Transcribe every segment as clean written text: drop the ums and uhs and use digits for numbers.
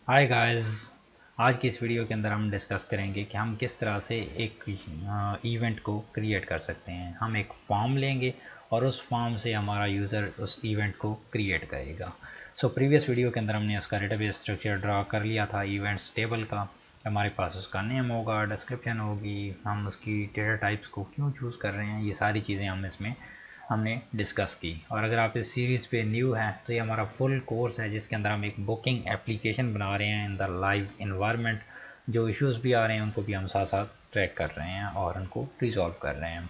Hi guys. आज की इस वीडियो के अंदर हम डिस्कस करेंगे कि हम किस तरह से एक इवेंट को क्रिएट कर सकते हैं। हम एक फॉर्म लेंगे और उस फॉर्म से हमारा यूज़र उस इवेंट को क्रिएट करेगा। प्रीवियस वीडियो के अंदर हमने उसका डेटाबेस स्ट्रक्चर ड्रा कर लिया था इवेंट्स टेबल का। हमारे पास उसका नेम होगा, डिस्क्रिप्शन होगी, हम उसकी डेटा टाइप्स को क्यों चूज़ कर रहे हैं, ये सारी चीज़ें हम इसमें हमने डिस्कस की। और अगर आप इस सीरीज़ पे न्यू हैं तो ये हमारा फुल कोर्स है जिसके अंदर हम एक बुकिंग एप्लीकेशन बना रहे हैं इन द लाइव इन्वायरमेंट। जो इश्यूज़ भी आ रहे हैं उनको भी हम साथ साथ ट्रैक कर रहे हैं और उनको रिजॉल्व कर रहे हैं।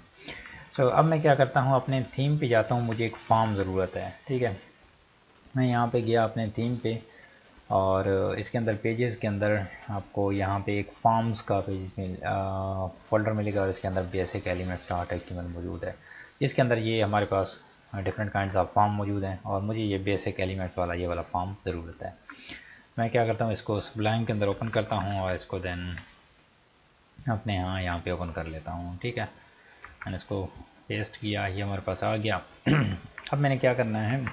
अब मैं क्या करता हूँ, अपने थीम पे जाता हूँ। मुझे एक फॉर्म ज़रूरत है, ठीक है। मैं यहाँ पे गया अपने थीम पे और इसके अंदर पेजेस के अंदर आपको यहाँ पे एक फॉर्म्स का पेज फोल्डर मिलेगा और इसके अंदर बेसिक एलिमेंट्स डॉट एचटीएमएल मौजूद है। इसके अंदर ये हमारे पास डिफरेंट काइंड्स ऑफ फॉर्म मौजूद हैं और मुझे ये बेसिक एलिमेंट्स वाला ये वाला फॉर्म ज़रूरत है। मैं क्या करता हूँ, इसको सुब्लाइम के अंदर ओपन करता हूँ और इसको देन अपने यहाँ पे ओपन कर लेता हूँ, ठीक है। मैंने इसको पेस्ट किया, ये हमारे पास आ गया। अब मैंने क्या करना है,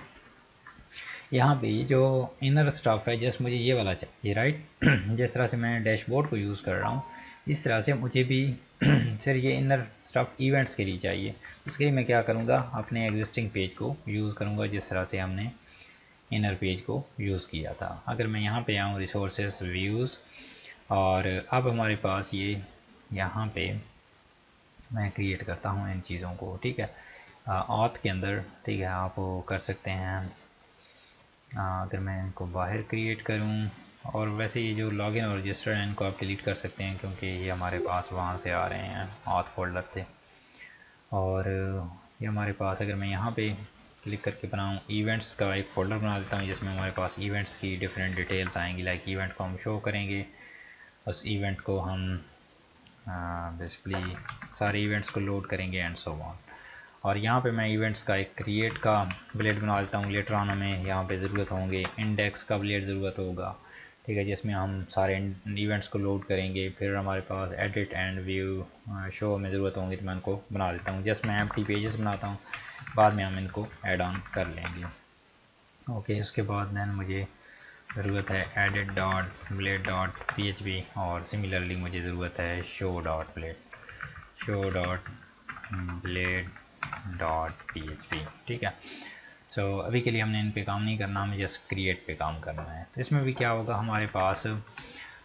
यहाँ पे जो इनर स्टफ है जस्ट मुझे ये वाला चाहिए, राइट। जिस तरह से मैं डैशबोर्ड को यूज़ कर रहा हूँ इस तरह से मुझे भी सर ये इनर स्टफ इवेंट्स के लिए चाहिए। उसके लिए मैं क्या करूँगा, अपने एग्जिस्टिंग पेज को यूज़ करूँगा जिस तरह से हमने इनर पेज को यूज़ किया था। अगर मैं यहाँ पे आऊँ रिसोर्सेज व्यूज़ और अब हमारे पास ये यहाँ पे मैं क्रिएट करता हूँ इन चीज़ों को, ठीक है। ऑथ के अंदर, ठीक है, आप वो कर सकते हैं। अगर मैं इनको बाहर क्रिएट करूं, और वैसे ये जो लॉगिन और रजिस्टर हैं इनको आप डिलीट कर सकते हैं क्योंकि ये हमारे पास वहाँ से आ रहे हैं ऑथ फोल्डर से। और ये हमारे पास, अगर मैं यहाँ पे क्लिक करके बनाऊँ, इवेंट्स का एक फ़ोल्डर बना देता हूँ जिसमें हमारे पास इवेंट्स की डिफरेंट डिटेल्स आएंगी। लाइक इवेंट को हम शो करेंगे, उस इवेंट को हम बेसिकली सारे इवेंट्स को लोड करेंगे एंड सो ऑन। और यहाँ पे मैं इवेंट्स का एक क्रिएट का ब्लेड बना लेता हूँ। लेटर ऑन हमें यहाँ पे ज़रूरत होंगे इंडेक्स का ब्लेड ज़रूरत होगा, ठीक है, जिसमें हम सारे इवेंट्स को लोड करेंगे। फिर हमारे पास एडिट एंड व्यू शो में ज़रूरत होंगी, तो मैं उनको बना लेता हूँ। जस्ट मैं एम्प्टी पेजेस बनाता हूँ, बाद में हम इनको ऐड ऑन कर लेंगे। ओके, उसके बाद दैन मुझे ज़रूरत है edit dot blade dot PHP और सिमिलरली मुझे ज़रूरत है show dot blade dot PHP, ठीक है। अभी के लिए हमने इन पे काम नहीं करना, हमें जस्ट क्रिएट पे काम करना है। तो इसमें भी क्या होगा, हमारे पास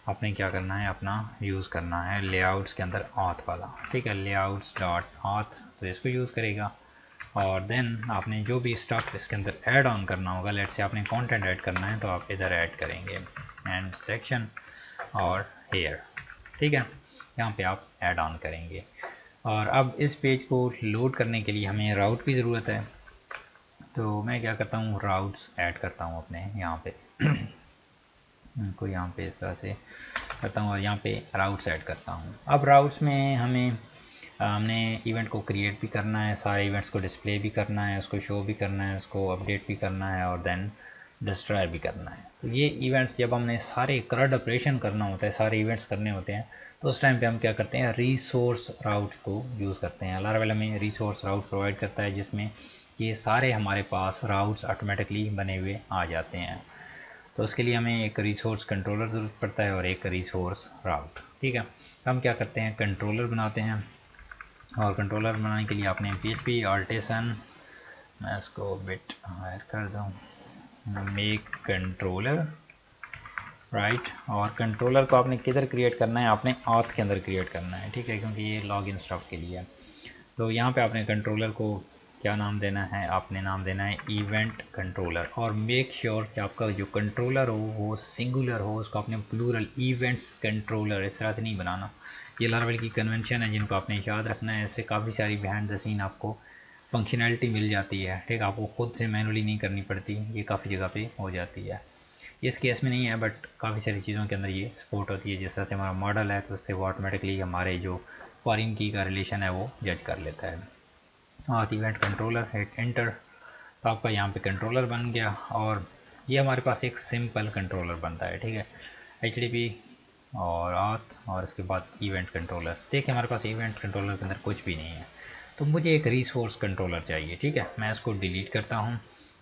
आपने क्या करना है, अपना यूज़ करना है लेआउट्स के अंदर ऑथ वाला, ठीक है। लेआउट्स डॉट ऑथ, तो इसको यूज़ करेगा। और देन आपने जो भी स्टफ इसके अंदर ऐड ऑन करना होगा, लेट से आपने कंटेंट ऐड करना है तो आप इधर ऐड करेंगे एंड सेक्शन और हेयर, ठीक है, यहाँ पे आप ऐड ऑन करेंगे। और अब इस पेज को लोड करने के लिए हमें राउट की ज़रूरत है। तो मैं क्या करता हूँ, राउट्स ऐड करता हूँ अपने यहाँ पे इनको यहाँ पे इस तरह से करता हूँ और यहाँ पे राउट्स ऐड करता हूँ। अब राउट्स में हमने इवेंट को क्रिएट भी करना है, सारे इवेंट्स को डिस्प्ले भी करना है, उसको शो भी करना है, उसको अपडेट भी करना है और देन डिस्ट्रॉय भी करना है। तो ये इवेंट्स जब हमने सारे करंट ऑपरेशन करना होता है, सारे इवेंट्स करने होते हैं, तो उस टाइम पे हम क्या करते हैं, रिसोर्स राउट को यूज़ करते हैं। लारावेल में रिसोर्स राउट प्रोवाइड करता है जिसमें ये सारे हमारे पास राउट्स ऑटोमेटिकली बने हुए आ जाते हैं। तो उसके लिए हमें एक रिसोर्स कंट्रोलर ज़रूरत पड़ता है और एक रिसोर्स राउट, ठीक है। तो हम क्या करते हैं, कंट्रोलर बनाते हैं। और कंट्रोलर बनाने के लिए आपने PHP आर्टिसन, मैं इसको बिट हायर कर दूँ, मेक कंट्रोलर, राइट। और कंट्रोलर को आपने किधर क्रिएट करना है, आपने ऑथ के अंदर क्रिएट करना है, ठीक है, क्योंकि ये लॉगिन स्टफ के लिए है। तो यहाँ पे आपने कंट्रोलर को क्या नाम देना है, आपने नाम देना है इवेंट कंट्रोलर। और मेक श्योर कि आपका जो कंट्रोलर हो वो सिंगुलर हो, उसको आपने प्लूरल इवेंट्स कंट्रोलर इस तरह से नहीं बनाना। ये लारावेल की कन्वेंशन है जिनको आपने याद रखना है। इससे काफ़ी सारी बिहाइंड द सीन आपको फंक्शनैलिटी मिल जाती है, ठीक है, आपको खुद से मैनुअली नहीं करनी पड़ती, ये काफ़ी जगह पे हो जाती है। इस केस में नहीं है बट काफ़ी सारी चीज़ों के अंदर ये सपोर्ट होती है। जिस तरह से हमारा मॉडल है तो उससे वो ऑटोमेटिकली हमारे जो फॉरेन की का रिलेशन है वो जज कर लेता है। और इवेंट कंट्रोलर हिट एंटर, तो आपका यहाँ पे कंट्रोलर बन गया। और ये हमारे पास एक सिंपल कंट्रोलर बनता है, ठीक है, HTTP और ऑथ और इसके बाद इवेंट कंट्रोलर। देखिए हमारे पास इवेंट कंट्रोलर के अंदर कुछ भी नहीं है, तो मुझे एक रिसोर्स कंट्रोलर चाहिए, ठीक है। मैं इसको डिलीट करता हूँ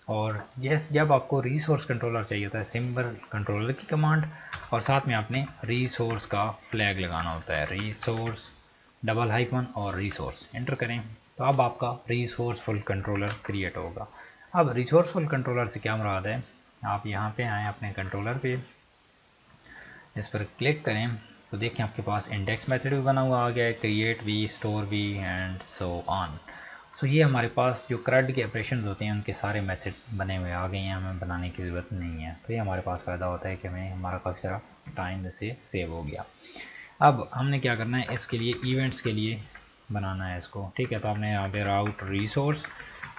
और यस, जब आपको रिसोर्स कंट्रोलर चाहिए होता है सिंबल कंट्रोलर की कमांड, और साथ में आपने रिसोर्स का फ्लैग लगाना होता है, रिसोर्स डबल हाइफन और रिसोर्स एंटर करें, तो अब आपका रिसोर्सफुल कंट्रोलर क्रिएट होगा। अब रिसोर्सफुल कंट्रोलर से क्या मुराद है, आप यहाँ पे आएँ अपने कंट्रोलर पे, इस पर क्लिक करें तो देखें आपके पास इंडेक्स मेथड भी बना हुआ आ गया है, क्रिएट भी, स्टोर भी एंड सो ऑन। सो ये हमारे पास जो CRUD के ऑपरेशन होते हैं उनके सारे मेथड्स बने हुए आ गए हैं, हमें बनाने की ज़रूरत नहीं है। तो ये हमारे पास फ़ायदा होता है कि हमें हमारा काफ़ी सारा टाइम इससे सेव हो गया। अब हमने क्या करना है, इसके लिए इवेंट्स के लिए बनाना है इसको, ठीक है। तो आपने यहाँ पे राउट रिसोर्स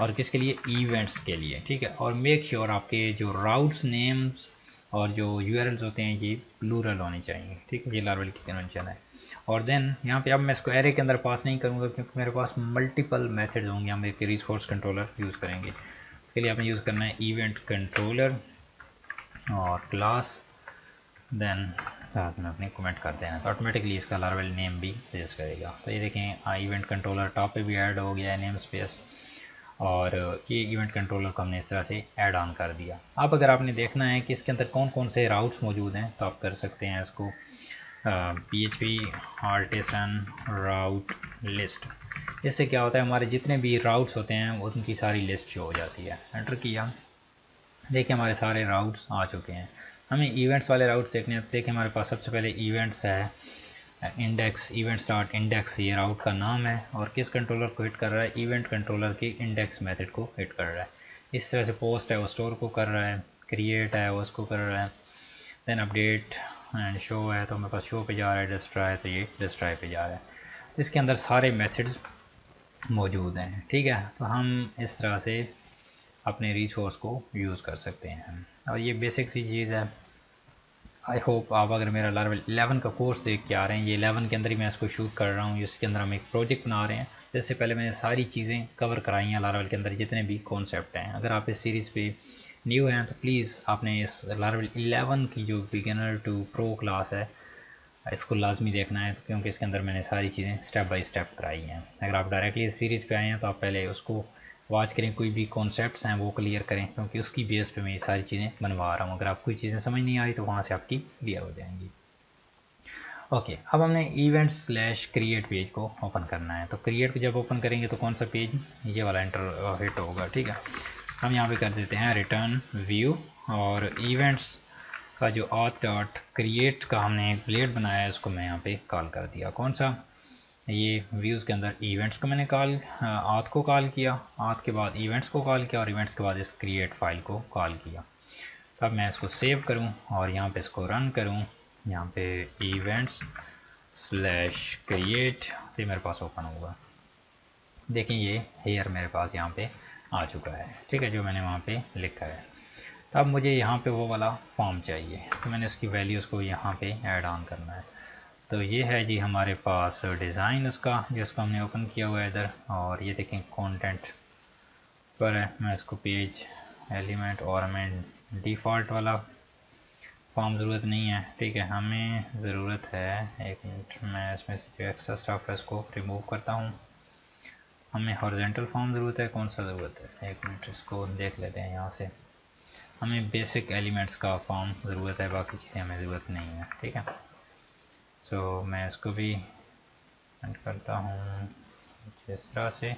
और किसके लिए, इवेंट्स के लिए, ठीक है। और मेक श्योर आपके जो राउट्स नेम्स और जो URLs होते हैं ये प्लूरल होनी चाहिए, ठीक है। ये लार्वल की कन्वेंशन है। और देन यहाँ पे अब मैं इसको एरे के अंदर पास नहीं करूँगा क्योंकि मेरे पास मल्टीपल मेथड्स होंगे, हम एक रिसोर्स कंट्रोलर यूज़ करेंगे। इसके लिए आपने यूज़ करना है इवेंट कंट्रोलर और क्लास, देन साथ में अपने कमेंट कर देना, तो ऑटोमेटिकली इसका लार्वल नेम भी सजेस्ट करेगा। तो ये देखें इवेंट कंट्रोलर टॉप पे भी ऐड हो गया है नेम स्पेस, और ये इवेंट कंट्रोलर को हमने इस तरह से ऐड ऑन कर दिया। अब अगर आपने देखना है कि इसके अंदर कौन कौन से राउट्स मौजूद हैं तो आप कर सकते हैं इसको PHP आर्टिसन राउट लिस्ट। इससे क्या होता है, हमारे जितने भी राउट्स होते हैं उनकी सारी लिस्ट शो हो जाती है। एंटर किया, देखिए हमारे सारे राउट्स आ चुके हैं। हमें इवेंट्स वाले राउट्स देखने हैं। देखिए हमारे पास सबसे पहले इवेंट्स है, इंडेक्स इवेंट स्टार्ट इंडेक्स, ये राउट का नाम है और किस कंट्रोलर को हिट कर रहा है, इवेंट कंट्रोलर की इंडेक्स मेथड को हिट कर रहा है। इस तरह से पोस्ट है वो स्टोर को कर रहा है, क्रिएट है वो उसको कर रहा है, देन अपडेट एंड शो है तो मेरे पास शो पे जा रहा है, डिस्ट्रॉय तो ये डिस्ट्रॉय पे जा रहा है। तो इसके अंदर सारे मेथड्स मौजूद हैं, ठीक है। तो हम इस तरह से अपने रिसोर्स को यूज़ कर सकते हैं और ये बेसिक सी चीज़ है। आई होप आप अगर मेरा लार्वल 11 का कोर्स देख के आ रहे हैं, ये 11 के अंदर ही मैं इसको शूट कर रहा हूँ, इसके अंदर हम एक प्रोजेक्ट बना रहे हैं। इससे पहले मैंने सारी चीज़ें कवर कराई हैं लार्वल के अंदर, जितने भी कॉन्सेप्ट हैं। अगर आप इस सीरीज़ पे न्यू हैं तो प्लीज़ आपने इस लार्वल 11 की जो बिगिनर टू प्रो क्लास है इसको लाजमी देखना है, तो क्योंकि इसके अंदर मैंने सारी चीज़ें स्टेप बाय स्टेप कराई हैं। अगर आप डायरेक्टली इस सीरीज़ पे आए हैं तो आप पहले उसको वॉच करें, कोई भी कॉन्सेप्ट्स हैं वो क्लियर करें, क्योंकि उसकी बेस पे मैं ये सारी चीज़ें बनवा रहा हूँ। अगर आपको कोई चीज़ें समझ नहीं आ रही तो वहाँ से आपकी क्लियर हो जाएंगी। ओके, अब हमने इवेंट/क्रिएट पेज को ओपन करना है। तो क्रिएट को जब ओपन करेंगे तो कौन सा पेज, ये वाला एंटर हिट होगा, ठीक है। हम यहाँ पे कर देते हैं रिटर्न व्यू, और इवेंट्स का जो auth डॉट क्रिएट का हमने एक प्लेट बनाया है उसको मैं यहाँ पे कॉल कर दिया। कौन सा, ये व्यूज़ के अंदर इवेंट्स को मैंने कॉल auth को कॉल किया, auth के बाद इवेंट्स को कॉल किया और इवेंट्स के बाद इस क्रिएट फाइल को कॉल किया। तब मैं इसको सेव करूँ और यहाँ पे इसको रन करूँ, यहाँ पे इवेंट्स/क्रिएट तो मेरे पास ओपन होगा। देखिए ये हेयर मेरे पास यहाँ पे आ चुका है, ठीक है, जो मैंने वहाँ पे लिखा है। तो अब मुझे यहाँ पे वो वाला फॉर्म चाहिए, तो मैंने उसकी वैल्यूज़ को यहाँ पे ऐड ऑन करना है। तो ये है जी हमारे पास डिज़ाइन उसका, जिसको हमने ओपन किया हुआ है इधर, और ये देखें कंटेंट पर है। मैं इसको पेज एलिमेंट और हमें डिफ़ॉल्ट वाला फॉर्म ज़रूरत नहीं है, ठीक है। हमें ज़रूरत है, एक मिनट मैं इसमें से जो एक्स्ट्रा स्टफ है उसको रिमूव करता हूँ। हमें हॉरिजॉन्टल फॉर्म ज़रूरत है, कौन सा ज़रूरत है, एक मिनट इसको देख लेते हैं यहाँ से। हमें बेसिक एलिमेंट्स का फॉर्म ज़रूरत है, बाकी चीज़ें हमें ज़रूरत नहीं है, ठीक है। सो मैं इसको भी ऐड करता हूँ इस तरह से।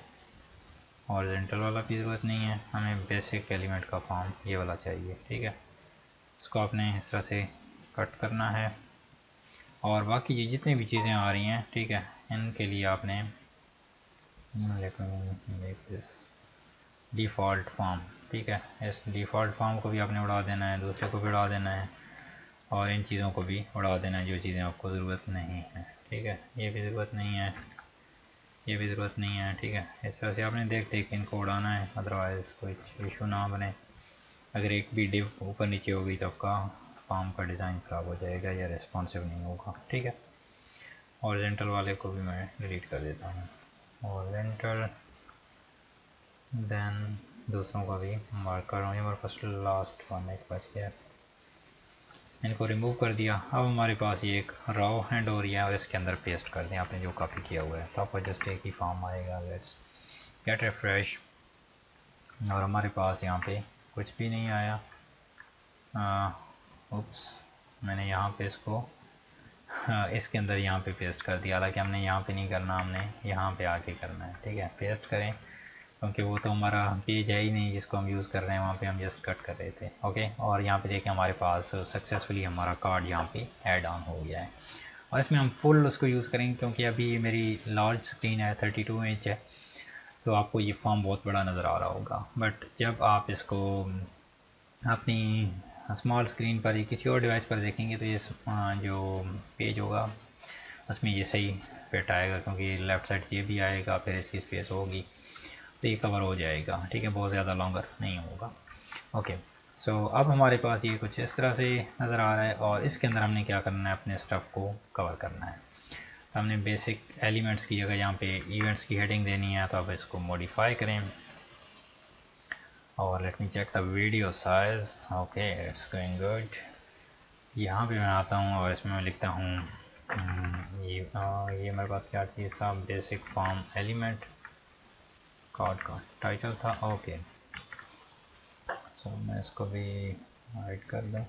हॉरिजॉन्टल वाला भी ज़रूरत नहीं है, हमें बेसिक एलिमेंट का फॉर्म ये वाला चाहिए, ठीक है। इसको आपने इस तरह से कट करना है और बाकी जितनी भी चीज़ें आ रही हैं, ठीक है, इनके लिए आपने डिफ़ॉल्ट फॉर्म, ठीक है, इस डिफ़ॉल्ट फॉर्म को भी आपने उड़ा देना है, दूसरे को भी उड़ा देना है और इन चीज़ों को भी उड़ा देना है जो चीज़ें आपको ज़रूरत नहीं है, ठीक है। ये भी ज़रूरत नहीं है, ये भी ज़रूरत नहीं है, ठीक है। इस तरह से आपने देख देख इनको उड़ाना है, अदरवाइज़ कोई इशू ना बने। अगर एक भी डिव ऊपर नीचे हो गई तो आपका फॉर्म का डिज़ाइन ख़राब हो जाएगा या रिस्पॉन्सिव नहीं होगा, ठीक है। हॉरिजॉन्टल वाले को भी मैं डिलीट कर देता हूँ, हॉरिजॉन्टल, देन दूसरों का भी मार्क कर रहा हूँ। हमारे पास लास्ट वन एक बच गया, इनको रिमूव कर दिया। अब हमारे पास ये एक रॉ हैंड हो रही है और इसके अंदर पेस्ट कर दें आपने जो कॉपी किया हुआ है, तो आपको जस्ट एक ही फॉर्म आएगा। लेट्स गेट रिफ्रेश और हमारे पास यहाँ पे कुछ भी नहीं आया। उप्स, मैंने यहाँ पे इसको इसके अंदर यहाँ पे पेस्ट कर दिया, हालांकि हमने यहाँ पे नहीं करना, हमने यहाँ पे आके करना है। ठीक है, पेस्ट करें क्योंकि वो तो हमारा पेज है ही नहीं जिसको हम यूज़ कर रहे हैं, वहाँ पे हम जस्ट कट कर रहे थे। ओके, और यहाँ पे देखें हमारे पास सक्सेसफुली हमारा कार्ड यहाँ पे ऐड ऑन हो गया है। और इसमें हम फुल उसको यूज़ करेंगे क्योंकि अभी ये मेरी लार्ज स्क्रीन है, 32 इंच है, तो आपको ये फॉर्म बहुत बड़ा नज़र आ रहा होगा। बट जब आप इसको अपनी स्मॉल स्क्रीन पर या किसी और डिवाइस पर देखेंगे तो ये जो पेज होगा उसमें ये सही फिट आएगा, क्योंकि लेफ़्ट साइड से ये भी आएगा, फिर इसकी स्पेस होगी तो ये कवर हो जाएगा। ठीक है, बहुत ज़्यादा लॉन्गर नहीं होगा। ओके, सो अब हमारे पास ये कुछ इस तरह से नज़र आ रहा है और इसके अंदर हमने क्या करना है, अपने स्टफ़ को कवर करना है। तो हमने बेसिक एलिमेंट्स की जगह यहाँ पे इवेंट्स की हेडिंग देनी है, तो अब इसको मॉडिफाई करें और let me check the video size. Okay, it's going good. यहाँ पे मैं आता हूँ और इसमें मैं लिखता हूँ ये मेरे पास क्या चीज़ था, बेसिक फॉर्म एलिमेंट, कार्ड का टाइटल था। ओके, सो मैं इसको भी हाइड कर दूँ।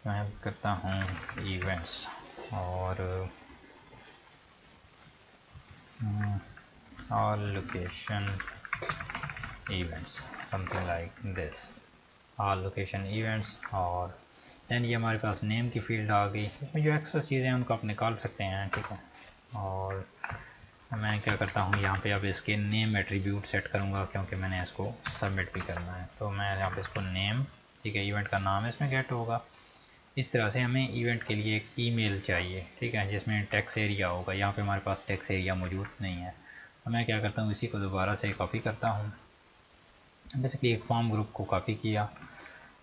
मैं करता हूँ इवेंट्स और all location events, something like this, all location events. और दैन ये हमारे पास नेम की फील्ड आ गई। इसमें जो एक्स्ट्रा चीज़ें हैं उनको आप निकाल सकते हैं। ठीक है, और मैं क्या करता हूँ यहाँ पे अब इसके नेम एट्रीब्यूट सेट करूँगा क्योंकि मैंने इसको सबमिट भी करना है। तो मैं यहाँ पे इसको नेम, ठीक है, इवेंट का नाम इसमें गेट होगा। इस तरह से हमें इवेंट के लिए एक ईमेल चाहिए, ठीक है, जिसमें टेक्स्ट एरिया होगा। यहाँ पे हमारे पास टेक्स्ट एरिया मौजूद नहीं है, तो मैं क्या करता हूँ, इसी को दोबारा से कॉपी करता हूँ। बेसिकली एक फॉर्म ग्रुप को कॉपी किया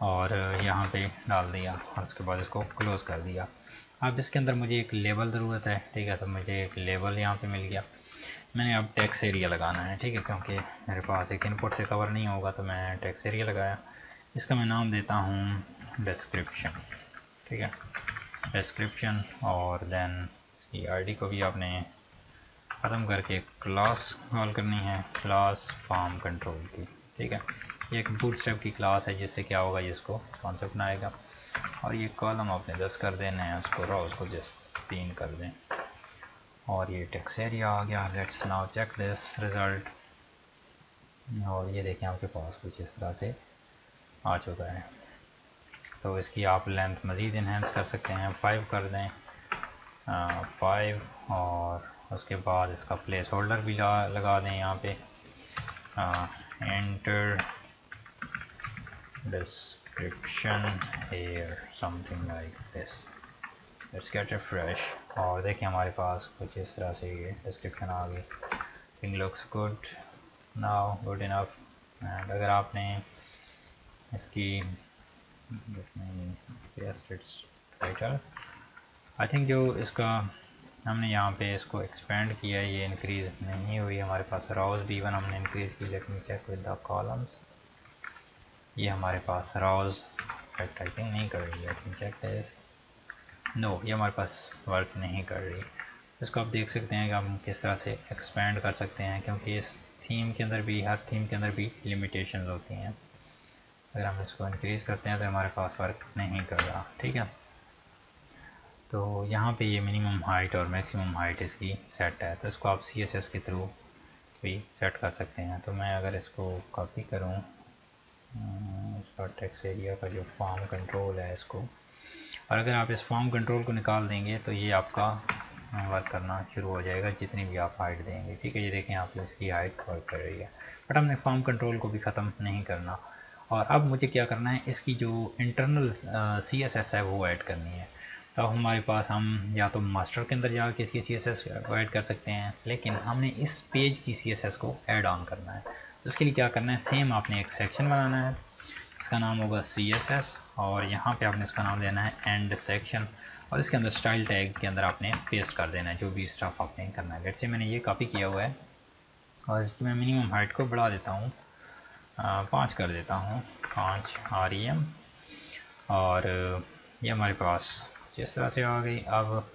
और यहाँ पे डाल दिया और उसके बाद इसको क्लोज़ कर दिया। अब इसके अंदर मुझे एक लेबल ज़रूरत है। ठीक है, तो मुझे एक लेबल यहाँ पे मिल गया। मैंने अब टेक्स्ट एरिया लगाना है। ठीक है, क्योंकि मेरे पास एक इनपुट से कवर नहीं होगा, तो मैं टेक्स्ट एरिया लगाया। इसका मैं नाम देता हूँ डिस्क्रिप्शन। ठीक है, डिस्क्रिप्शन। और देन इसकी आईडी को भी आपने ख़त्म करके क्लास कॉल करनी है, क्लास फॉर्म कंट्रोल की। ठीक है, ये एक बूटस्ट्रैप की क्लास है, जिससे क्या होगा, जिसको कॉन्सेप्ट बनाएगा। और ये कॉलम आपने 10 कर देना है, उसको रोज़ को जस्ट 3 कर दें। और ये टेक्स्ट एरिया आ गया। Let's now check this result. और ये देखें आपके पास कुछ इस तरह से आ चुका है। तो इसकी आप लेंथ मज़ीद इन्हेंस कर सकते हैं, 5 कर दें, 5। और उसके बाद इसका प्लेस होल्डर भी लगा दें यहाँ पे, enter description here, something like this. Let's get refresh और देखिए हमारे पास कुछ इस तरह से ये डिस्क्रिप्शन आ गई। Thing looks good now, good enough. And अगर आपने इसकी टाइटल, आई थिंक जो इसका हमने यहाँ पे इसको एक्सपेंड किया है, ये इंक्रीज़ नहीं हुई हमारे पास। राउज भी वन हमने इंक्रीज़ की। Let me check with the columns. ये हमारे पास राउज टाइपिंग नहीं कर रही है। Let me check this. No, ये हमारे पास वर्क नहीं कर रही। इसको आप देख सकते हैं कि हम किस तरह से एक्सपेंड कर सकते हैं, क्योंकि इस थीम के अंदर भी, हर थीम के अंदर भी लिमिटेशंस होती हैं। अगर हम इसको इंक्रीज़ करते हैं तो हमारे पास वर्क नहीं कर रहा। ठीक है, तो यहाँ पे ये मिनिमम हाइट और मैक्सिमम हाइट इसकी सेट है, तो इसको आप CSS के थ्रू भी सेट कर सकते हैं। तो मैं अगर इसको कॉपी करूँ, इसका टेक्स्ट एरिया का जो फॉर्म कंट्रोल है इसको, और अगर आप इस फॉर्म कंट्रोल को निकाल देंगे तो ये आपका वर्क करना शुरू हो जाएगा, जितनी भी आप हाइट देंगे। ठीक है, ये देखें आप इसकी हाइट वर्क कर रही है, बट हमने फॉर्म कंट्रोल को भी ख़त्म नहीं करना। और अब मुझे क्या करना है, इसकी जो इंटरनल CSS है वो ऐड करनी है। तो हमारे पास हम या तो मास्टर के अंदर जाकर इसकी CSS को ऐड कर सकते हैं, लेकिन हमने इस पेज की CSS को ऐड ऑन करना है। तो उसके लिए क्या करना है, सेम आपने एक सेक्शन बनाना है, इसका नाम होगा CSS, और यहाँ पे आपने इसका नाम देना है एंड सेक्शन, और इसके अंदर स्टाइल टैग के अंदर आपने पेस्ट कर देना है जो भी स्टफ आपने करना है। लेट्स से मैंने ये कॉपी किया हुआ है और इसकी मैं मिनिमम हाइट को बढ़ा देता हूँ, 5 कर देता हूँ, 5 REM। और ये हमारे पास जिस तरह से आ गई। अब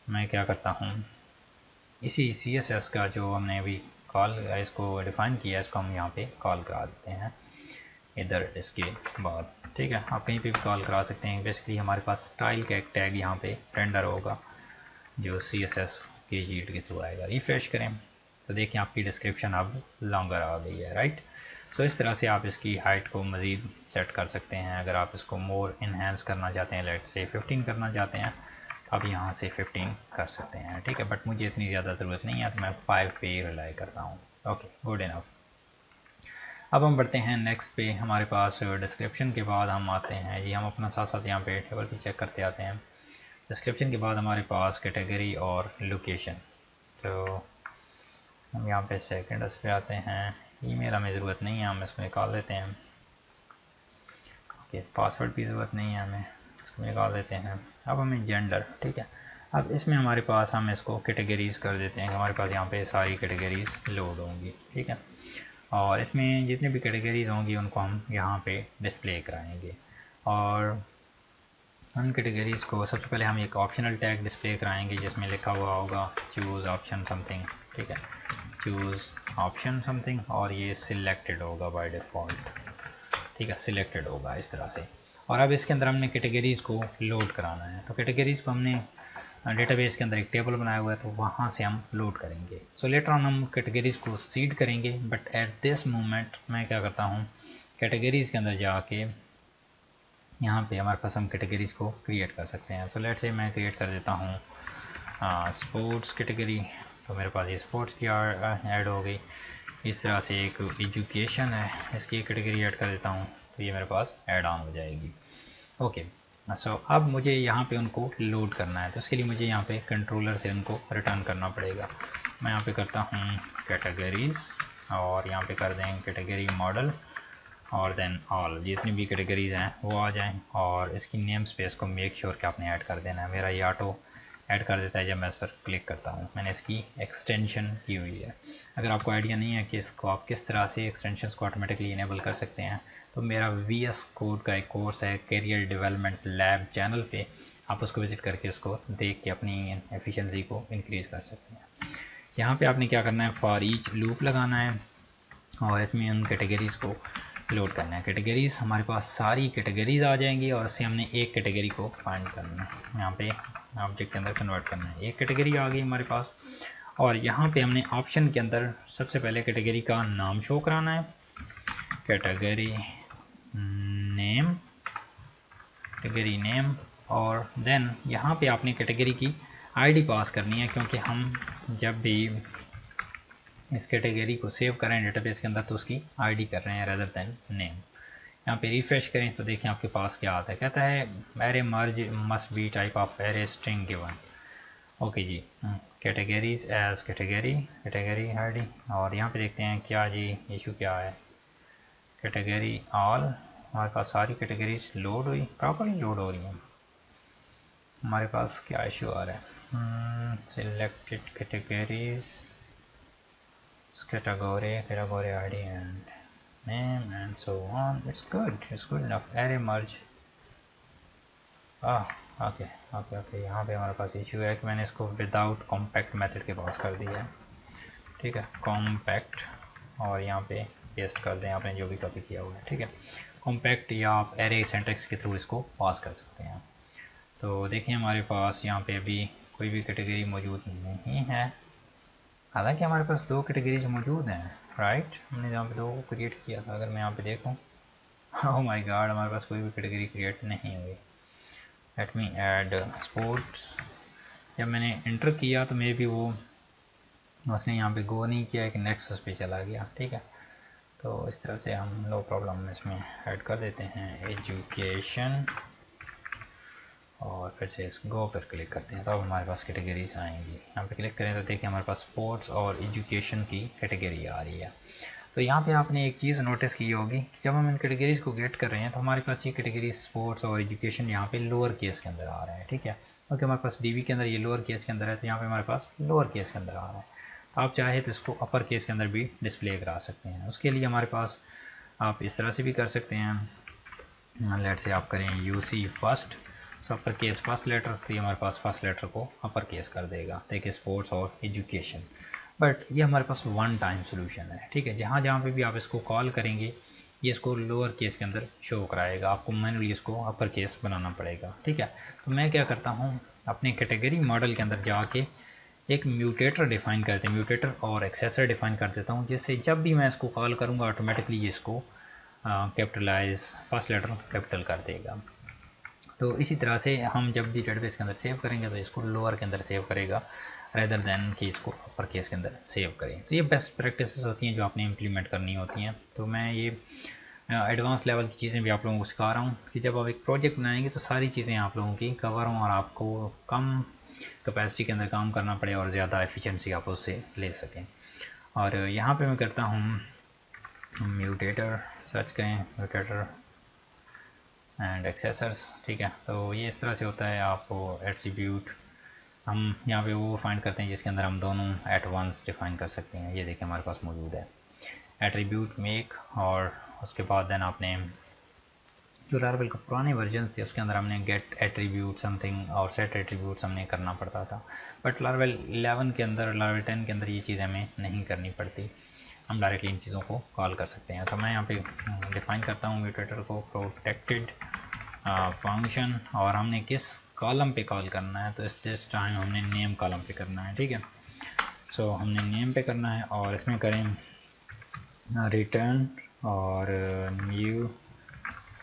मैं क्या करता हूँ, इसी CSS का जो हमने अभी कॉल इसको डिफाइन किया है, इसको हम यहाँ पे कॉल करा देते हैं इधर इसके बाद। ठीक है, आप कहीं पे भी कॉल करा सकते हैं। बेसिकली हमारे पास स्टाइल का एक टैग यहाँ पे रेंडर होगा जो CSS के शीट के थ्रू आएगा। रिफ्रेश करें तो देखिए आपकी डिस्क्रिप्शन अब लॉन्गर आ गई है, राइट। सो इस तरह से आप इसकी हाइट को मज़ीद सेट कर सकते हैं। अगर आप इसको मोर इन्हेंस करना चाहते हैं, लेट से 15 करना चाहते हैं, आप यहाँ से 15 कर सकते हैं। ठीक है, बट मुझे इतनी ज़्यादा ज़रूरत नहीं है तो मैं 5 पे रिलाई करता हूँ। Okay, good enough. अब हम बढ़ते हैं नेक्स्ट पे। हमारे पास डिस्क्रिप्शन के बाद हम आते हैं जी, हम अपना साथ साथ यहाँ पे टेबल भी चेक करते आते हैं। डिस्क्रिप्शन के बाद हमारे पास कैटेगरी और लोकेशन। तो हम यहाँ पे सेकेंड उस पे आते हैं। ईमेल हमें ज़रूरत नहीं है, हम इसको निकाल देते हैं। ओके, पासवर्ड की ज़रूरत नहीं है हमें, इसको निकाल देते हैं। अब हमें जेंडर, ठीक है, अब इसमें हमारे पास हम इसको कैटेगरीज़ कर देते हैं। हमारे पास यहाँ पे सारी कैटेगरीज़ लोड होंगी। ठीक है, और इसमें जितनी भी कैटेगरीज़ होंगी उनको हम यहाँ पे डिस्प्ले कराएंगे। और उन कैटेगरीज़ को सबसे पहले हम एक ऑप्शनल टैग डिस्प्ले कराएंगे जिसमें लिखा हुआ होगा चूज़ ऑप्शन समथिंग। ठीक है, चूज़ ऑप्शन समथिंग, और ये सिलेक्टेड होगा बाय डिफ़ॉल्ट। ठीक है, सिलेक्टेड होगा इस तरह से। और अब इसके अंदर हमने कैटेगरीज़ को लोड कराना है। तो कैटेगरीज़ को हमने डेटाबेस के अंदर एक टेबल बनाया हुआ है तो वहाँ से हम लोड करेंगे। सो लेटर ऑन हम कैटेगरीज़ को सीड करेंगे, बट एट दिस मोमेंट मैं क्या करता हूँ, कैटेगरीज़ के अंदर जाके यहाँ पे हमारे पास हम कैटेगरीज़ को क्रिएट कर सकते हैं। सो लेट से मैं क्रिएट कर देता हूँ स्पोर्ट्स कैटेगरी। तो मेरे पास ये स्पोर्ट्स की ऐड हो गई। इस तरह से एक एजुकेशन है, इसकी कैटेगरी ऐड कर देता हूँ तो ये मेरे पास ऐड ऑन हो जाएगी। ओके, सो अब मुझे यहाँ पे उनको लोड करना है, तो उसके लिए मुझे यहाँ पे कंट्रोलर से उनको रिटर्न करना पड़ेगा। मैं यहाँ पे करता हूँ कैटेगरीज़ और यहाँ पे कर दें कैटेगरी मॉडल और देन ऑल, जितनी भी कैटेगरीज़ हैं वो आ जाएं। और इसकी नेम स्पेस को मेक श्योर कि आपने ऐड कर देना है। मेरा ये ऑटो ऐड कर देता है जब मैं इस पर क्लिक करता हूँ। मैंने इसकी एक्सटेंशन की हुई है। अगर आपको आइडिया नहीं है कि इसको आप किस तरह से एक्सटेंशंस को ऑटोमेटिकली इनेबल कर सकते हैं, तो मेरा VS कोड का एक कोर्स है कैरियर डेवलपमेंट लैब चैनल पे, आप उसको विज़िट करके उसको देख के अपनी एफिशिएंसी को इंक्रीज़ कर सकते हैं। यहाँ पे आपने क्या करना है, फॉर ईच लूप लगाना है और इसमें उन कैटेगरीज़ को लोड करना है। कैटेगरीज़ हमारे पास सारी कैटेगरीज़ आ जाएंगी और उससे हमने एक कैटेगरी को फाइंड करना है, यहाँ पे ऑब्जेक्ट के अंदर कन्वर्ट करना है। एक कैटेगरी आ गई हमारे पास और यहाँ पे हमने ऑप्शन के अंदर सबसे पहले कैटेगरी का नाम शो कराना है, कैटेगरी नेम, कैटेगरी नेम। और देन यहाँ पे आपने कैटेगरी की आईडी पास करनी है, क्योंकि हम जब भी इस कैटेगरी को सेव करें डेटाबेस के अंदर तो उसकी आईडी कर रहे हैं रेदर देन नेम। यहाँ पे रिफ्रेश करें तो देखें आपके पास क्या आता है, कहता है array merge must be type of array string given. Okay जी, कैटेगरीज एज कैटेगरी आईडी। और यहाँ पे देखते हैं क्या जी इशू क्या है, कैटेगरी ऑल, हमारे पास सारी कैटेगरीज लोड हुई, प्रॉपरली लोड हो रही हैं। हमारे पास क्या इशू आ रहा है, selected categories category ID and name and so on. It's good enough. Array merge. Okay, यहाँ पे हमारे पास इशू है कि मैंने इसको विदाउट कॉम्पैक्ट मेथड के पास कर दिया है। ठीक है, कॉम्पैक्ट और यहाँ पे पेस्ट कर दें आपने जो भी कॉपी किया हुआ है। ठीक है, कॉम्पैक्ट या आप एरे सिंटैक्स के थ्रू इसको पास कर सकते हैं। तो देखिए हमारे पास यहाँ पे अभी कोई भी कैटेगरी मौजूद नहीं है, हालांकि हमारे पास दो कैटेगरीज मौजूद हैं, राइट। हमने जहाँ पे दो को क्रिएट किया था, अगर मैं यहाँ पे देखूँ, ओह माय गॉड, हमारे पास कोई भी कैटेगरी क्रिएट नहीं हुई। Let me add sports. जब मैंने एंटर किया तो मे बी वो उसने यहाँ पे गो नहीं किया, एक नेक्स्ट उस पर चला गया। ठीक है, तो इस तरह से हम नो प्रॉब्लम इसमें ऐड कर देते हैं एजुकेशन और फिर से इस गो पर क्लिक करते हैं तो अब हमारे पास कैटेगरीज आएंगी। यहाँ पे क्लिक करें तो देखिए हमारे पास स्पोर्ट्स और एजुकेशन की कैटेगरी आ रही है। तो यहाँ पे आपने एक चीज़ नोटिस की होगी कि जब हम इन कैटेगरीज को गेट कर रहे हैं तो हमारे पास ये कैटेगरी स्पोर्ट्स और एजुकेशन यहाँ पे लोअर केस के अंदर आ रहा है। ठीक है, क्योंकि हमारे पास DB के अंदर ये लोअर केस के अंदर है, तो यहाँ पे हमारे पास लोअर केस के अंदर आ रहा है। तो आप चाहे तो इसको अपर केस के अंदर भी डिस्प्ले करा सकते हैं। उसके लिए हमारे पास आप इस तरह से भी कर सकते हैं। लेट से आप करें UC first, upper case first letter, तो ये हमारे पास फर्स्ट लेटर को अपर केस कर देगा। देखिए स्पोर्ट्स और एजुकेशन। बट ये हमारे पास वन टाइम सोल्यूशन है, ठीक है। जहाँ जहाँ पे भी आप इसको कॉल करेंगे ये इसको लोअर केस के अंदर शो कराएगा, आपको मैनुअली इसको अपर केस बनाना पड़ेगा, ठीक है। तो मैं क्या करता हूँ, अपने कैटेगरी मॉडल के अंदर जाके एक म्यूटेटर डिफाइन करते हैं, म्यूटेटर और एक्सेसर डिफाइन कर देता हूँ, जिससे जब भी मैं इसको कॉल करूँगा ऑटोमेटिकली ये इसको कैपिटलाइज फर्स्ट लेटर कैपिटल कर देगा। तो इसी तरह से हम जब भी डेटाबेस के अंदर सेव करेंगे तो इसको लोअर के अंदर सेव करेगा रेदर देन कि इसको अपर केस के अंदर सेव करें। तो ये बेस्ट प्रैक्टिसेस होती हैं जो आपने इम्प्लीमेंट करनी होती हैं। तो मैं ये एडवांस लेवल की चीज़ें भी आप लोगों को सिखा रहा हूँ कि जब आप एक प्रोजेक्ट बनाएंगे तो सारी चीज़ें आप लोगों की कवर हों और आपको कम कैपेसिटी के अंदर काम करना पड़े और ज़्यादा एफिशिएंसी आप उससे ले सकें। और यहाँ पे मैं करता हूँ म्यूटेटर, सर्च करें म्यूटेटर एंड एक्सेसर्स, ठीक है। तो ये इस तरह से होता है, आपको एट्रीब्यूट हम यहाँ पे वो फाइंड करते हैं जिसके अंदर हम दोनों एट वंस डिफाइन कर सकते हैं। ये देखिए हमारे पास मौजूद है एट्रीब्यूट मेक, और उसके बाद देन आपने जो लारावेल का पुराने वर्जन से उसके अंदर हमने गेट एट्रीब्यूट समथिंग और सेट एट्रीब्यूट्स हमने करना पड़ता था, बट लारावेल 11 के अंदर, लारावेल 10 के अंदर ये चीज़ हमें नहीं करनी पड़ती, हम डायरेक्टली इन चीज़ों को कॉल कर सकते हैं। तो मैं यहाँ पे डिफाइन करता हूँ म्यूटेटर को प्रोटेक्टेड फंक्शन, और हमने किस कॉलम पे कॉल करना है, तो इस दिस टाइम हमने नेम कॉलम पे करना है, ठीक है। सो हमने नेम पे करना है और इसमें करें रिटर्न और न्यू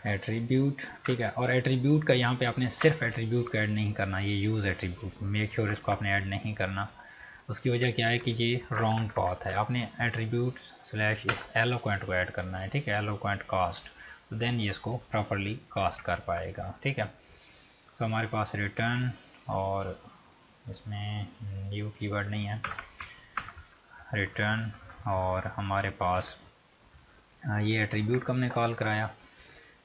एट्रीब्यूट, ठीक है। और एट्रीब्यूट का यहाँ पे आपने सिर्फ एट्रीब्यूट का ऐड नहीं करना, ये यूज़ एट्रीब्यूट मेक श्योर इसको आपने ऐड नहीं करना। उसकी वजह क्या है कि ये रॉन्ग पाथ है, आपने एट्रीब्यूट स्लैश इस एलोक्वेंट को ऐड करना है, ठीक है, एलोक्वेंट कास्ट, तो देन ये इसको प्रॉपरली कास्ट कर पाएगा, ठीक है। तो हमारे पास रिटर्न और इसमें न्यू कीवर्ड नहीं है, रिटर्न, और हमारे पास ये एट्रीब्यूट को हमने कॉल कराया,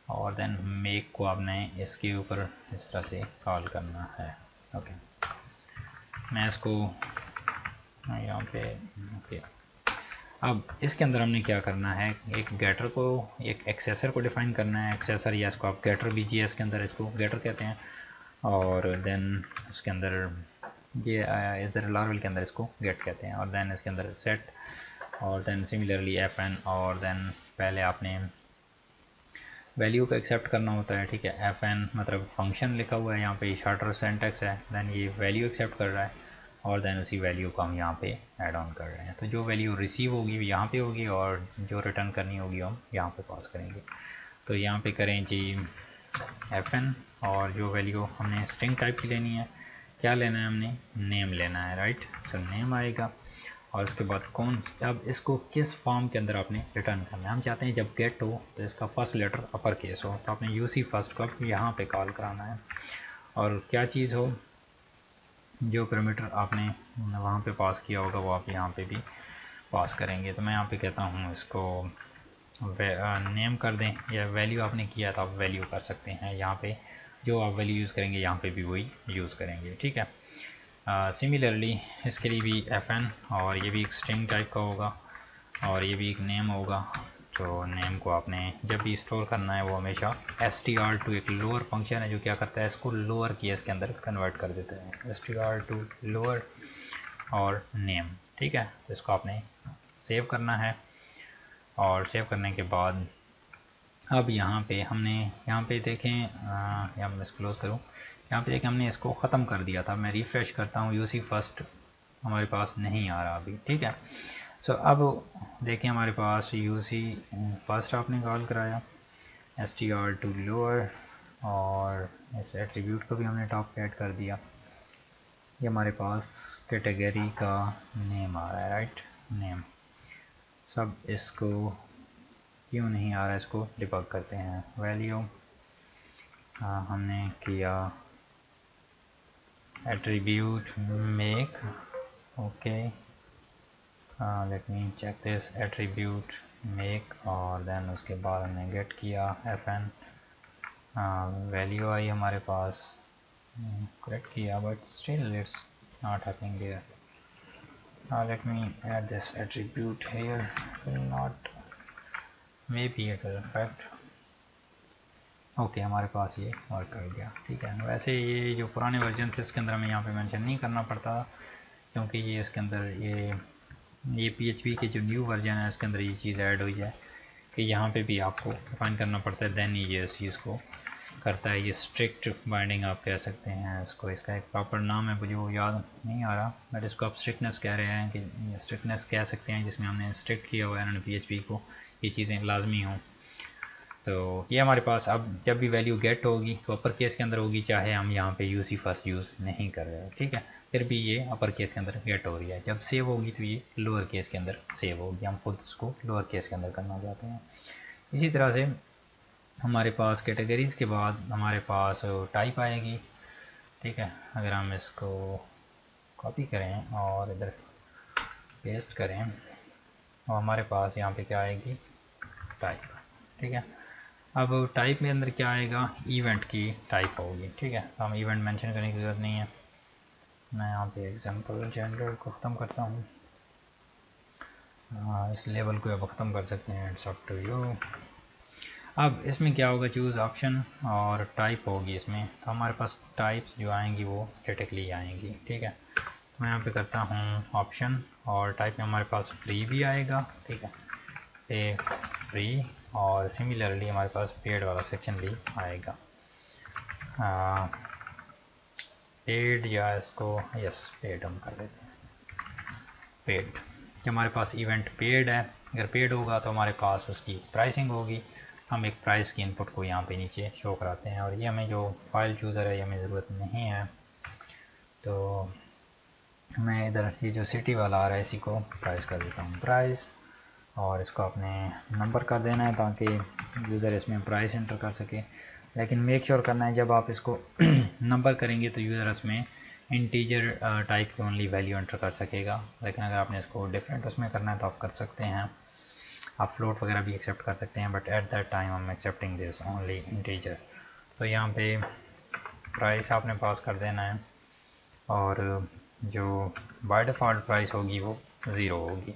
और देन मेक को आपने इसके ऊपर इस तरह से कॉल करना है, ओके। मैं इसको यहाँ पे ओके। अब इसके अंदर हमने क्या करना है, एक गेटर को, एक एक्सेसर को डिफाइन करना है, एक्सेसर या इसको आप गेटर BGS के अंदर इसको गेटर कहते हैं, और देन उसके अंदर ये इधर लारावेल के अंदर इसको गेट कहते हैं, और देन इसके अंदर सेट, और देन सिमिलरली FN, और देन पहले आपने वैल्यू को एक्सेप्ट करना होता है, ठीक है। FN मतलब फंक्शन लिखा हुआ है यहाँ पे, शार्टर सिंटैक्स है, देन ये वैल्यू एक्सेप्ट कर रहा है, और देन उसी वैल्यू को हम यहाँ पे ऐड ऑन कर रहे हैं। तो जो वैल्यू रिसीव होगी वो यहाँ पे होगी, और जो रिटर्न करनी होगी हम यहाँ पे पास करेंगे। तो यहाँ पे करें जी FN, और जो वैल्यू हमने स्ट्रिंग टाइप की लेनी है, क्या लेना है हमने, नेम लेना है, राइट। सो नेम आएगा, और उसके बाद कौन, अब इसको किस फॉर्म के अंदर आपने रिटर्न करना है। हम चाहते हैं जब गेट हो तो इसका फर्स्ट लेटर अपर केस हो, तो आपने UC फर्स्ट को यहाँ पे कॉल कराना है, और क्या चीज़ हो, जो पैरामीटर आपने वहाँ पे पास किया होगा वो आप यहाँ पे भी पास करेंगे। तो मैं यहाँ पे कहता हूँ इसको नेम कर दें, या वैल्यू आपने किया तो आप वैल्यू कर सकते हैं, यहाँ पे जो आप वैल्यू यूज़ करेंगे यहाँ पे भी वही यूज़ करेंगे, ठीक है। सिमिलरली इसके लिए भी FN, और ये भी एक स्ट्रिंग टाइप का होगा, और ये भी एक नेम होगा। तो नेम को आपने जब भी स्टोर करना है वो हमेशा str टू एक लोअर फंक्शन है जो क्या करता है, इसको लोअर केस के अंदर कन्वर्ट कर देता है, str टू लोअर और नेम, ठीक है। तो इसको आपने सेव करना है, और सेव करने के बाद अब यहाँ पे हमने, यहाँ पे देखें, यहाँ मैं क्लोज करूँ, यहाँ पे देखें हमने इसको ख़त्म कर दिया था। मैं रिफ़्रेश करता हूँ, UC फर्स्ट हमारे पास नहीं आ रहा अभी, ठीक है। सो अब देखें हमारे पास UC फर्स्ट आपने कॉल कराया, str टू लोअर, और इस एट्रीब्यूट को भी हमने टॉप पे ऐड कर दिया। ये हमारे पास कैटेगरी का नेम आ रहा है, राइट, नेम। सब इसको क्यों नहीं आ रहा है, इसको डिबग करते हैं। वैल्यू हमने किया attribute make, okay, let me check this, attribute make, और देन उसके बाद हमने गेट किया FN, वैल्यू आई हमारे पास, करेक्ट किया, but still it's not happening there. Let me add this attribute here, will not, maybe it will affect, okay हमारे पास ये वर्क कर गया, ठीक है। वैसे ये जो पुराने वर्जन थे इसके अंदर हमें यहाँ पे मेंशन नहीं करना पड़ता, क्योंकि ये इसके अंदर ये ये PHP के जो न्यू वर्जन है उसके अंदर ये चीज़ ऐड हुई है कि यहाँ पे भी आपको डिफाइन करना पड़ता है, देन ये इस चीज़ को करता है। ये स्ट्रिक्ट बाइंडिंग आप कह सकते हैं इसको, इसका एक प्रॉपर नाम है मुझे वो याद नहीं आ रहा, बट इसको आप स्ट्रिक्टनेस कह रहे हैं कि स्ट्रिक्टनेस कह सकते हैं, जिसमें हमने स्ट्रिक्ट किया हुआ है उन्होंने PHP को, ये चीज़ें लाजमी हों। तो ये हमारे पास अब जब भी वैल्यू गेट होगी तो अपर केस के अंदर होगी, चाहे हम यहाँ पे यूज़ ही फर्स्ट यूज़ नहीं कर रहे हैं, ठीक है, फिर भी ये अपर केस के अंदर गेट हो रही है। जब सेव होगी तो ये लोअर केस के अंदर सेव होगी, हम खुद इसको लोअर केस के अंदर करना चाहते हैं। इसी तरह से हमारे पास कैटेगरीज़ के बाद हमारे पास टाइप आएगी, ठीक है। अगर हम इसको कॉपी करें और इधर पेस्ट करें और हमारे पास यहाँ पे क्या आएगी, टाइप, ठीक है। अब टाइप में अंदर क्या आएगा, इवेंट की टाइप होगी, ठीक है। तो हम इवेंट मेंशन करने की ज़रूरत नहीं है, मैं यहाँ पे एग्जांपल जेंडर को ख़त्म करता हूँ, इस लेवल को अब ख़त्म कर सकते हैं, इट्स अप टू यू। अब इसमें क्या होगा, चूज़ ऑप्शन और टाइप होगी इसमें, तो हमारे पास टाइप्स जो आएंगी वो स्टैटिकली आएंगी, ठीक है। तो मैं यहाँ पे करता हूँ ऑप्शन और टाइप में हमारे पास फ्री भी आएगा, ठीक है, पे फ्री, और सिमिलरली हमारे पास पेड वाला सेक्शन भी आएगा। पेड या इसको यस पेड हम कर लेते हैं, पेड। कि हमारे पास इवेंट पेड है, अगर पेड होगा तो हमारे पास उसकी प्राइसिंग होगी, हम एक प्राइस की इनपुट को यहाँ पे नीचे शो कराते हैं। और ये हमें जो फाइल चूज़र है ये हमें ज़रूरत नहीं है, तो मैं इधर ये जो सिटी वाला आ रहा है इसी को प्राइस कर देता हूँ प्राइस, और इसको आपने नंबर कर देना है ताकि यूज़र इसमें प्राइस एंटर कर सके। लेकिन मेक श्योर करना है जब आप इसको नंबर करेंगे तो यूज़र इसमें इंटीजर टाइप की ओनली वैल्यू एंटर कर सकेगा, लेकिन अगर आपने इसको डिफरेंट उसमें करना है तो आप कर सकते हैं, आप फ्लोट वगैरह भी एक्सेप्ट कर सकते हैं, but at that time I am accepting this only integer. तो यहाँ पे प्राइस आपने पास कर देना है, और जो बाय डिफ़ॉल्ट प्राइस होगी वो 0 होगी,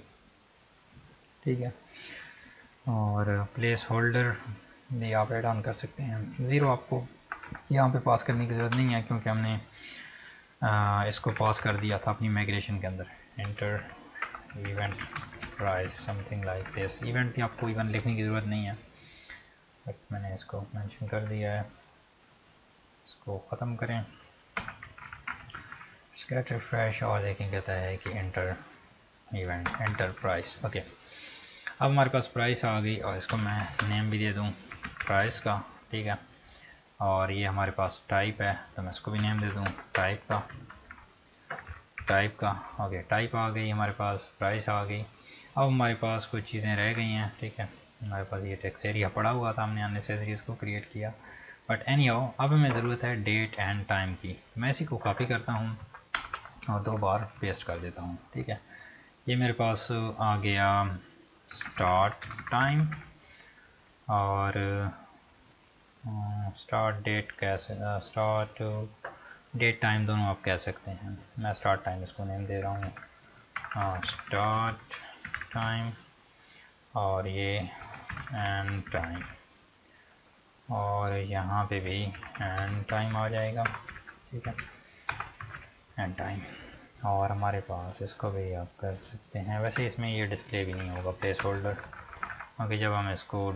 ठीक है। और प्लेस होल्डर भी आप ऐड ऑन कर सकते हैं, 0 आपको यहाँ पे पास करने की ज़रूरत नहीं है क्योंकि हमने इसको पास कर दिया था अपनी माइग्रेशन के अंदर। Enter event price something like this, event भी आपको इवन लिखने की ज़रूरत नहीं है, बट मैंने इसको मेंशन कर दिया है। इसको ख़त्म करें, स्कैट रिफ्रेश, और देखें कहता है कि enter event enter price, okay. अब हमारे पास प्राइस आ गई और इसको मैं नेम भी दे दूँ प्राइस का, ठीक है। और ये हमारे पास टाइप है तो मैं इसको भी नेम दे दूँ टाइप का, ओके। टाइप आ गई हमारे पास, प्राइस आ गई। अब हमारे पास कुछ चीज़ें रह गई हैं, ठीक है। हमारे पास ये टेक्स्ट एरिया पड़ा हुआ था, हमने अननेसेसरी इसको क्रिएट किया, बट एनीहाउ अब हमें ज़रूरत है डेट एंड टाइम की। मैं इसी को कॉपी करता हूँ और 2 बार पेस्ट कर देता हूँ, ठीक है। ये मेरे पास आ गया स्टार्ट टाइम और स्टार्ट डेट, कैसे स्टार्ट डेट टाइम दोनों आप कह सकते हैं। मैं स्टार्ट टाइम इसको नेम दे रहा हूँ, स्टार्ट टाइम, और ये एंड टाइम, और यहाँ पे भी एंड टाइम आ जाएगा, ठीक है, एंड टाइम। और हमारे पास इसको भी आप कर सकते हैं, वैसे इसमें ये डिस्प्ले भी नहीं होगा प्लेस होल्डर, क्योंकि जब हम इसको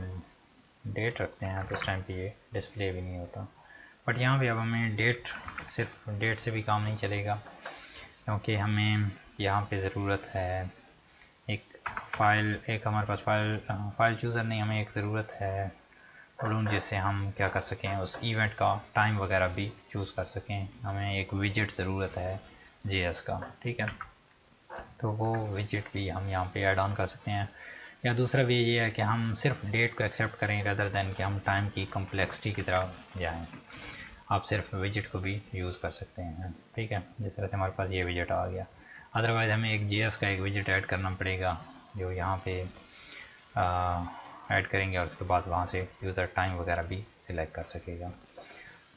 डेट रखते हैं तो इस टाइम पे ये डिस्प्ले भी नहीं होता। बट यहाँ पे अब हमें डेट, सिर्फ डेट से भी काम नहीं चलेगा, क्योंकि हमें यहाँ पे ज़रूरत है एक फ़ाइल, एक हमारे पास फ़ाइल चूज़र नहीं, हमें एक ज़रूरत है बलून जिससे हम क्या कर सकें, उस इवेंट का टाइम वगैरह भी चूज़ कर सकें। हमें एक विजेट ज़रूरत है JS का, ठीक है। तो वो विजेट भी हम यहाँ पे ऐड ऑन कर सकते हैं। या दूसरा वे ये है कि हम सिर्फ डेट को एक्सेप्ट करें रदर दैन कि हम टाइम की कम्प्लेक्सिटी की तरफ जाएं। आप सिर्फ विजेट को भी यूज़ कर सकते हैं, ठीक है। जिस तरह से हमारे पास ये विजेट आ गया, अदरवाइज़ हमें एक JS का एक विजेट ऐड करना पड़ेगा जो यहाँ पे ऐड करेंगे, और उसके बाद वहाँ से यूज़र टाइम वगैरह भी सिलेक्ट कर सकेगा।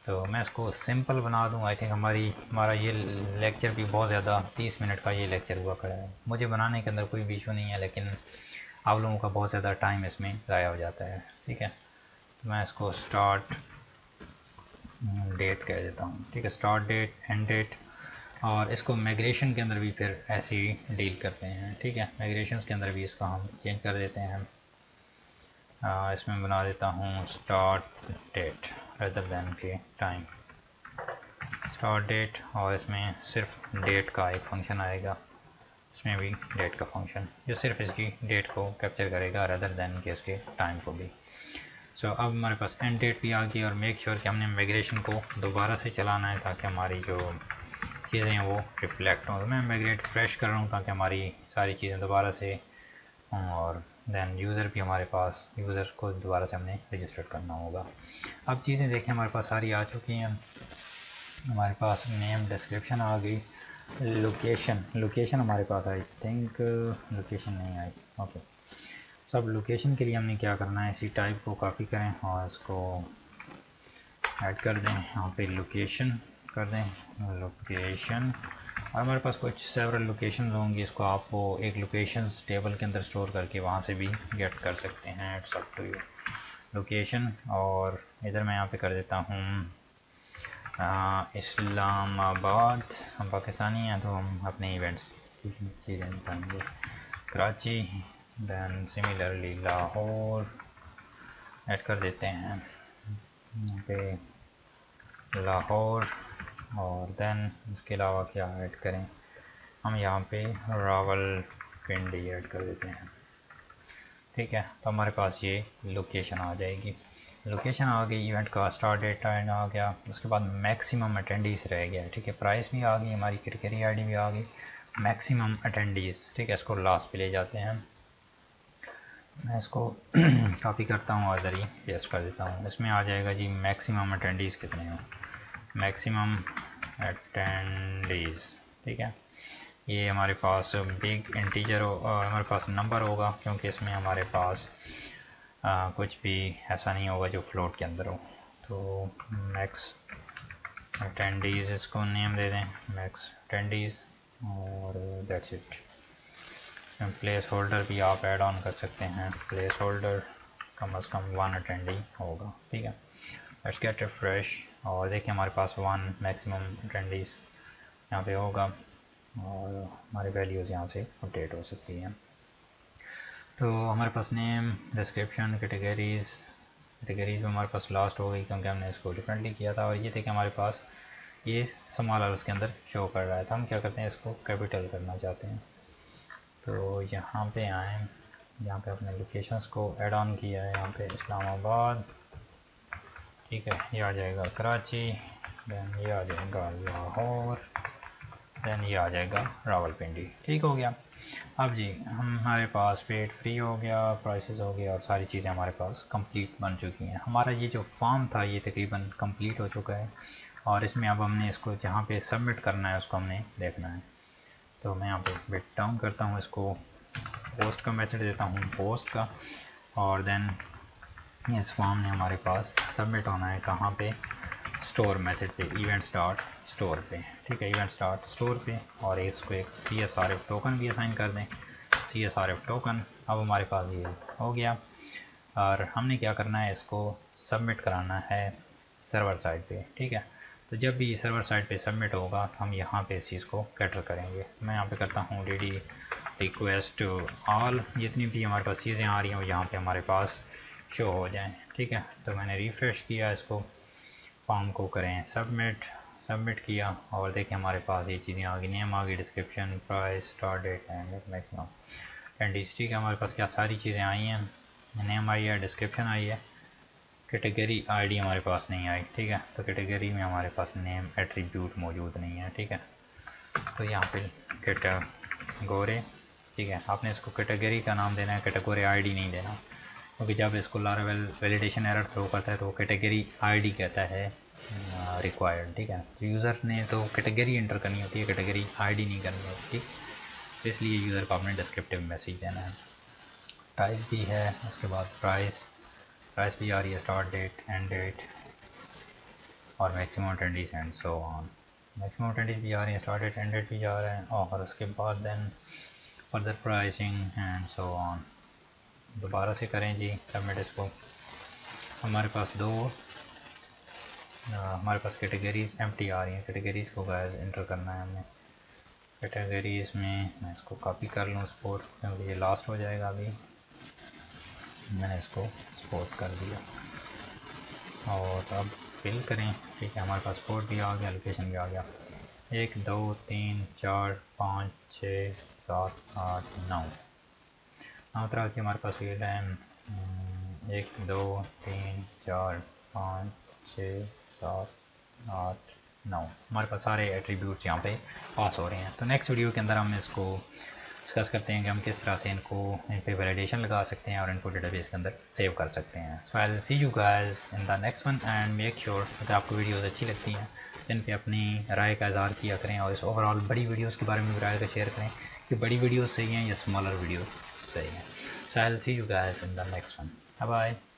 तो मैं इसको सिंपल बना दूँ। आई थिंक हमारा ये लेक्चर भी बहुत ज़्यादा 30 मिनट का ये लेक्चर हुआ खड़ा है। मुझे बनाने के अंदर कोई भी इशू नहीं है, लेकिन आप लोगों का बहुत ज़्यादा टाइम इसमें ज़ाया हो जाता है, ठीक है। तो मैं इसको स्टार्ट डेट कह देता हूँ, ठीक है। स्टार्ट डेट, एंड डेट, और इसको माइग्रेशन के अंदर भी फिर ऐसे ही डील करते हैं, ठीक है। माइग्रेशन के अंदर भी इसको हम चेंज कर देते हैं। इसमें बना देता हूँ स्टार्ट डेट रेदर देन के टाइम, स्टार्ट डेट, और इसमें सिर्फ डेट का एक फंक्शन आएगा, इसमें भी डेट का फंक्शन जो सिर्फ इसकी डेट को कैप्चर करेगा रेदर देन के इसके टाइम को भी। सो अब हमारे पास एंड डेट भी आ गई, और मेक श्योर कि हमने माइग्रेशन को दोबारा से चलाना है ताकि हमारी जो चीज़ें हैं वो रिफ्लेक्ट हों। तो मैं माइग्रेट फ्रेश कर रहा हूँ ताकि हमारी सारी चीज़ें दोबारा से हों, और देन यूज़र भी हमारे पास, यूज़र को दोबारा से हमने रजिस्टर करना होगा। अब चीज़ें देखें हमारे पास सारी आ चुकी हैं। हमारे पास नेम डिस्क्रिप्शन आ गई, लोकेशन हमारे पास आई थिंक लोकेशन नहीं आई, ओके। सब लोकेशन के लिए हमने क्या करना है, इसी टाइप को कॉपी करें और इसको ऐड कर दें, यहाँ पे लोकेशन कर दें, लोकेशन। और हमारे पास कुछ सेवरल लोकेशन होंगी, इसको आप वो एक लोकेशंस टेबल के अंदर स्टोर करके वहाँ से भी गेट कर सकते हैं, it's up to you. Location, और इधर मैं यहाँ पे कर देता हूँ इस्लामाबाद, हम पाकिस्तानी हैं तो हम अपने इवेंट्स की चीज़ें बताएंगे, Karachi, then similarly Lahore add कर देते हैं यहाँ पे लाहौर, और दैन उसके अलावा क्या ऐड करें, हम यहाँ पे रावलपिंडी ऐड कर देते हैं, ठीक है। तो हमारे पास ये लोकेशन आ जाएगी, लोकेशन आ गई, इवेंट का स्टार्ट डेट टाइम आ गया, उसके बाद मैक्सिमम अटेंडीज़ रह गया, ठीक है। प्राइस भी आ गई, हमारी कैटेगरी आईडी भी आ गई, मैक्सिमम अटेंडीज़, ठीक है। इसको लास्ट पे ले जाते हैं, मैं इसको कॉपी करता हूँ और इधर ही पेस्ट कर देता हूँ। इसमें आ जाएगा जी मैक्सिमम अटेंडीज़ कितने हैं, मैक्सिमम अटेंडीज़, ठीक है। ये हमारे पास बिग इंटीजर हमारे पास नंबर होगा, क्योंकि इसमें हमारे पास कुछ भी ऐसा नहीं होगा जो फ्लोट के अंदर हो। तो मैक्स अटेंडीज़ इसको नेम दे दें, मैक्स अटेंडीज़, और दैट्स इट। प्लेस होल्डर भी आप ऐड ऑन कर सकते हैं, प्लेस होल्डर कम से कम 1 अटेंडी होगा, ठीक है। लेट्स गेट रिफ्रेश, और देखिए हमारे पास 1 मैक्सिमम अटेंडीज़ यहाँ पे होगा, और हमारी वैल्यूज़ यहाँ से अपडेट हो सकती हैं। तो हमारे पास नेम, डिस्क्रिप्शन, कैटेगरीज़ में हमारे पास लास्ट हो गई क्योंकि हमने इसको डिफरेंटली किया था। और ये देखिए हमारे पास ये स्मॉल आर उसके अंदर शो कर रहा है, तो हम क्या करते हैं, इसको कैपिटल करना चाहते हैं। तो यहाँ पे आए, यहाँ पे अपने लोकेशंस को ऐड ऑन किया है, यहाँ पे इस्लामाबाद, ठीक है, ये आ जाएगा कराची, दैन ये आ जाएगा लाहौर, दैन ये आ जाएगा रावलपिंडी, ठीक हो गया। अब जी हमारे पास पेड फ्री हो गया, प्राइसेस हो गया, और सारी चीज़ें हमारे पास कंप्लीट बन चुकी हैं। हमारा ये जो फॉर्म था ये तकरीबन कंप्लीट हो चुका है, और इसमें अब हमने इसको जहाँ पे सबमिट करना है उसको हमने देखना है। तो मैं यहाँ पे बिट डाउन करता हूँ, इसको पोस्ट का मैसेज देता हूँ, पोस्ट का, और देन इस फॉर्म ने हमारे पास सबमिट होना है कहाँ पे, स्टोर मैसेज पे, इवेंट्स डॉट स्टोर पे, ठीक है, इवेंट्स डॉट स्टोर पे। और इसको एक CSRF टोकन भी असाइन कर दें, CSRF टोकन। अब हमारे पास ये हो गया, और हमने क्या करना है, इसको सबमिट कराना है सर्वर साइड पे, ठीक है। तो जब भी सर्वर साइड पे सबमिट होगा तो हम यहाँ पे इस चीज़ को कैटर करेंगे। मैं यहाँ पे करता हूँ DD रिक्वेस्ट ऑल, जितनी भी हमारे पास चीज़ें आ रही हैं वो यहाँ पे हमारे पास शो हो जाएं, ठीक है। तो मैंने रिफ़्रेश किया, इसको फॉर्म को करें सबमिट किया, और देखिए हमारे पास ये चीज़ें आ गई, नेम आ गई, description, price, start date and maximum attendees, ठीक है। हमारे पास क्या सारी चीज़ें आई हैं, नेम आई है, डिस्क्रिप्शन आई है, कैटेगरी आईडी हमारे पास नहीं आई, ठीक है। तो कैटेगरी में हमारे पास नेम एट्रीब्यूट मौजूद नहीं है, ठीक है। तो यहाँ पे कैटेगरी, ठीक है, आपने इसको कैटेगरी का नाम देना है, कैटेगरी आईडी नहीं देना, क्योंकि जब इसको लारावेल वैलिडेशन एरर थ्रो करता है तो वो कैटेगरी आईडी कहता है रिक्वायर्ड, ठीक है। तो यूज़र ने तो कैटेगरी एंटर करनी होती है, कैटेगरी आईडी नहीं करनी होती, तो इसलिए यूज़र को आपने डिस्क्रिप्टिव मैसेज देना है। टाइप भी है, उसके बाद प्राइस भी आ रही है, स्टार्ट डेट, एंड डेट, और maximum attendees and so on. Maximum attendees भी आ रही है, स्टार्ट डेट, एंड डेट भी जा रहा है, और उसके बाद then further pricing and so on. दोबारा से करें जी सबमिट इसको। हमारे पास 2 हमारे पास कैटेगरीज एम्प्टी आ रही हैं, कैटेगरीज को गाइस एंटर करना है हमें। कैटेगरीज में मैं इसको कॉपी कर लूँ स्पोर्ट्स, क्योंकि ये लास्ट हो जाएगा। अभी मैंने इसको स्पोर्ट कर दिया और अब फिल करें। ठीक है, हमारे पास स्पोर्ट भी आ गया, लोकेशन भी आ गया। 1 2 3 4 5 6 7 8 9 तरह की हमारे पास फील्ड है। 1 2 3 4 5 6 7 8 9 हमारे पास सारे एट्रीब्यूट्स यहाँ पे पास हो रहे हैं। तो नेक्स्ट वीडियो के अंदर हम इसको डिस्कस करते हैं कि हम किस तरह से इन पे वैलिडेशन लगा सकते हैं और इनको डेटाबेस के अंदर सेव कर सकते हैं। So I will see you guys in the next one and make sure अगर आपको वीडियोस अच्छी लगती हैं जिन पे अपनी राय का इज़हार किया करें और इस ओवरऑल बड़ी वीडियोस के बारे में भी राय का शेयर करें कि बड़ी वीडियोस सही हैं या स्मॉलर वीडियो सही हैं। So I'll see you guys in the next one. Bye bye.